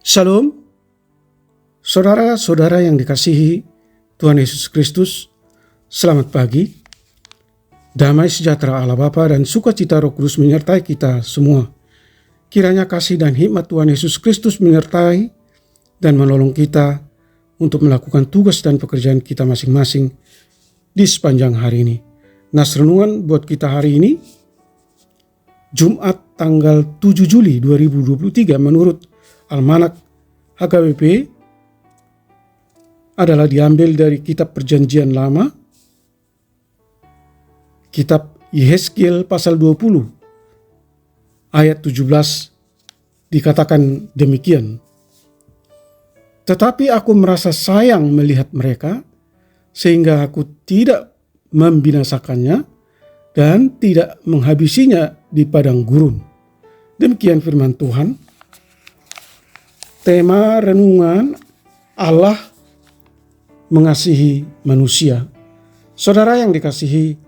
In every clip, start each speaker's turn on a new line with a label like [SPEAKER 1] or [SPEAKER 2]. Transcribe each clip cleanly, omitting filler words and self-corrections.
[SPEAKER 1] Shalom, saudara-saudara yang dikasihi Tuhan Yesus Kristus, selamat pagi. Damai sejahtera Allah Bapa dan sukacita Roh Kudus menyertai kita semua. Kiranya kasih dan hikmat Tuhan Yesus Kristus menyertai dan menolong kita untuk melakukan tugas dan pekerjaan kita masing-masing di sepanjang hari ini. Nas renungan buat kita hari ini, Jumat tanggal 7 Juli 2023 menurut Almanak HKBP adalah diambil dari kitab Perjanjian Lama, kitab Yehezkiel pasal 20 ayat 17 dikatakan demikian. Tetapi aku merasa sayang melihat mereka sehingga aku tidak membinasakannya dan tidak menghabisinya di padang gurun. Demikian firman Tuhan. Tema renungan Allah mengasihi manusia. Saudara yang dikasihi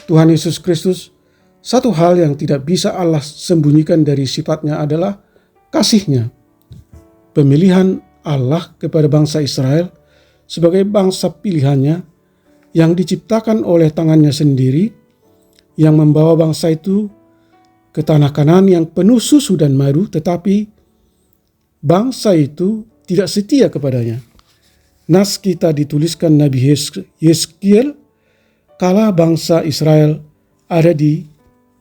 [SPEAKER 1] Tuhan Yesus Kristus, satu hal yang tidak bisa Allah sembunyikan dari sifatnya adalah kasihnya. Pemilihan Allah kepada bangsa Israel sebagai bangsa pilihannya yang diciptakan oleh tangannya sendiri, yang membawa bangsa itu ke tanah Kanaan yang penuh susu dan madu, tetapi bangsa itu tidak setia kepadanya. Nas kita dituliskan Nabi Yehezkiel kala bangsa Israel ada di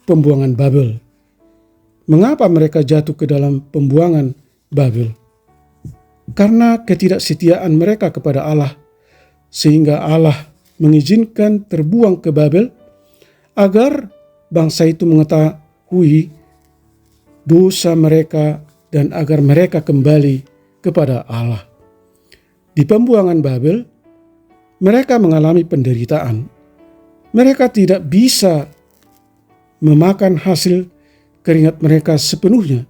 [SPEAKER 1] pembuangan Babel. Mengapa mereka jatuh ke dalam pembuangan Babel? Karena ketidaksetiaan mereka kepada Allah, sehingga Allah mengizinkan terbuang ke Babel agar bangsa itu mengetahui dosa mereka dan agar mereka kembali kepada Allah. Di pembuangan Babel, mereka mengalami penderitaan. Mereka tidak bisa memakan hasil keringat mereka sepenuhnya.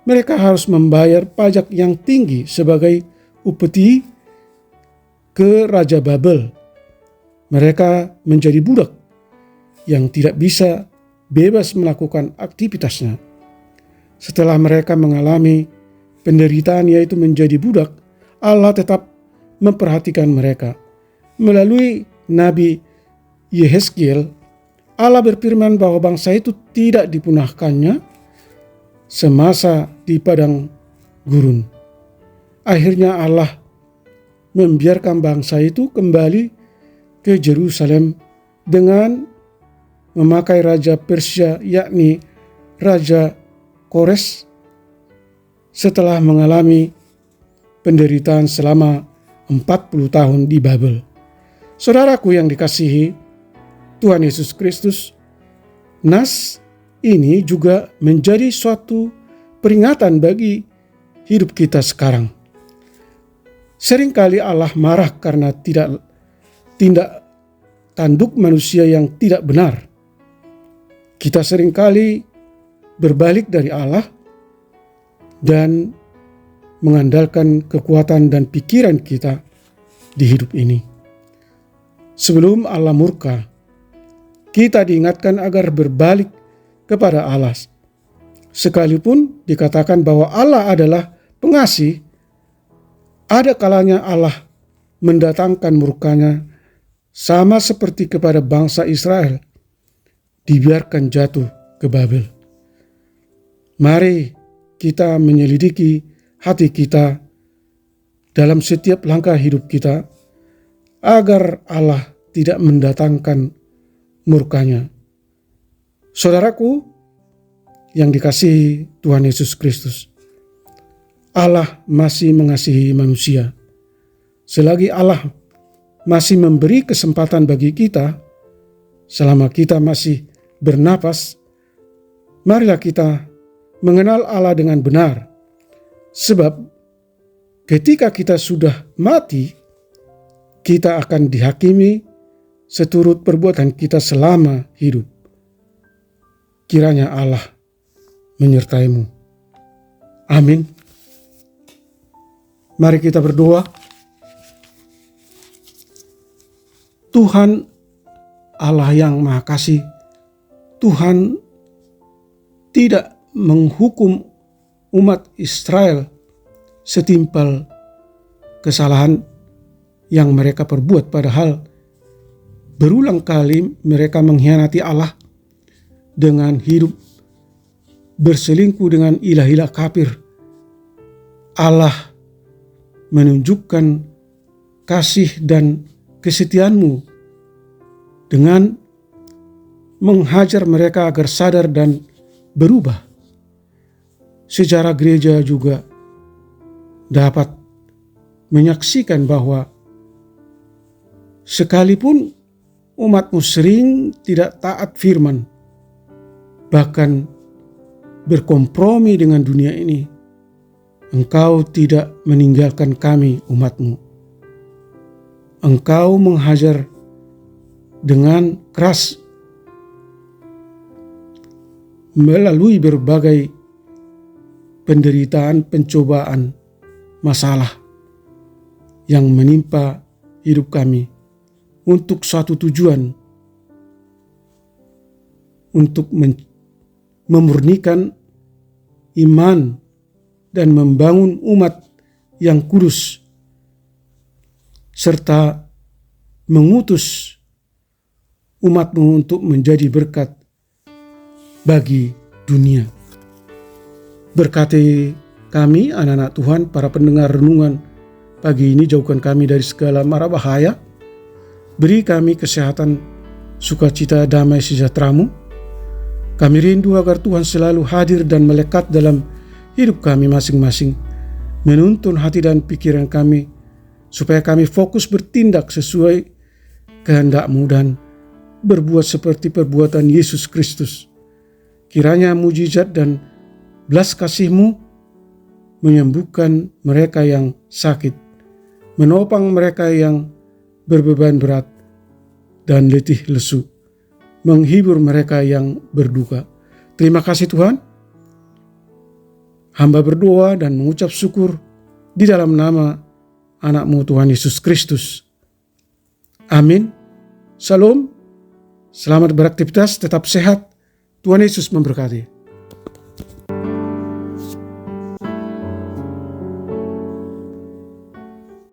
[SPEAKER 1] Mereka harus membayar pajak yang tinggi sebagai upeti ke Raja Babel. Mereka menjadi budak yang tidak bisa bebas melakukan aktivitasnya. Setelah mereka mengalami penderitaan yaitu menjadi budak, Allah tetap memperhatikan mereka. Melalui Nabi Yehezkiel, Allah berfirman bahwa bangsa itu tidak dipunahkannya semasa di padang gurun. Akhirnya Allah membiarkan bangsa itu kembali ke Yerusalem dengan memakai Raja Persia, yakni Raja Kores, setelah mengalami penderitaan selama 40 tahun di Babel. Saudaraku yang dikasihi Tuhan Yesus Kristus, nas ini juga menjadi suatu peringatan bagi hidup kita sekarang. Seringkali Allah marah karena tindak tanduk manusia yang tidak benar. Kita seringkali berbalik dari Allah dan mengandalkan kekuatan dan pikiran kita di hidup ini. Sebelum Allah murka, kita diingatkan agar berbalik kepada Allah. Sekalipun dikatakan bahwa Allah adalah pengasih, ada kalanya Allah mendatangkan murkanya sama seperti kepada bangsa Israel, dibiarkan jatuh ke Babel. Mari kita menyelidiki hati kita dalam setiap langkah hidup kita agar Allah tidak mendatangkan murkanya. Saudaraku yang dikasihi Tuhan Yesus Kristus, Allah masih mengasihi manusia. Selagi Allah masih memberi kesempatan bagi kita, selama kita masih bernapas, marilah kita mengenal Allah dengan benar. Sebab ketika kita sudah mati, kita akan dihakimi seturut perbuatan kita selama hidup. Kiranya Allah menyertaimu. Amin. Mari kita berdoa. Tuhan Allah yang Maha Kasih, Tuhan tidak menghukum umat Israel setimpal kesalahan yang mereka perbuat, padahal berulang kali mereka mengkhianati Allah dengan hidup berselingkuh dengan ilah-ilah kafir. Allah menunjukkan kasih dan kesetiaan-Mu dengan menghajar mereka agar sadar dan berubah. Sejarah gereja juga dapat menyaksikan bahwa sekalipun umat-Mu sering tidak taat firman, bahkan berkompromi dengan dunia ini, Engkau tidak meninggalkan kami, umat-Mu. Engkau menghajar dengan keras melalui berbagai penderitaan, pencobaan, masalah yang menimpa hidup kami untuk suatu tujuan, untuk memurnikan iman dan membangun umat yang kudus, serta mengutus umat-Mu untuk menjadi berkat bagi dunia. Berkati kami, anak-anak Tuhan, para pendengar renungan pagi ini, jauhkan kami dari segala mara bahaya. Beri kami kesehatan, sukacita, damai sejahtera-Mu. Kami rindu agar Tuhan selalu hadir dan melekat dalam hidup kami masing-masing, menuntun hati dan pikiran kami, supaya kami fokus bertindak sesuai kehendak-Mu dan berbuat seperti perbuatan Yesus Kristus. Kiranya mujizat dan belas kasih-Mu menyembuhkan mereka yang sakit, menopang mereka yang berbeban berat dan letih lesu, menghibur mereka yang berduka. Terima kasih Tuhan. Hamba berdoa dan mengucap syukur di dalam nama anak-Mu Tuhan Yesus Kristus. Amin. Shalom. Selamat beraktivitas, tetap sehat. Tuhan Yesus memberkati.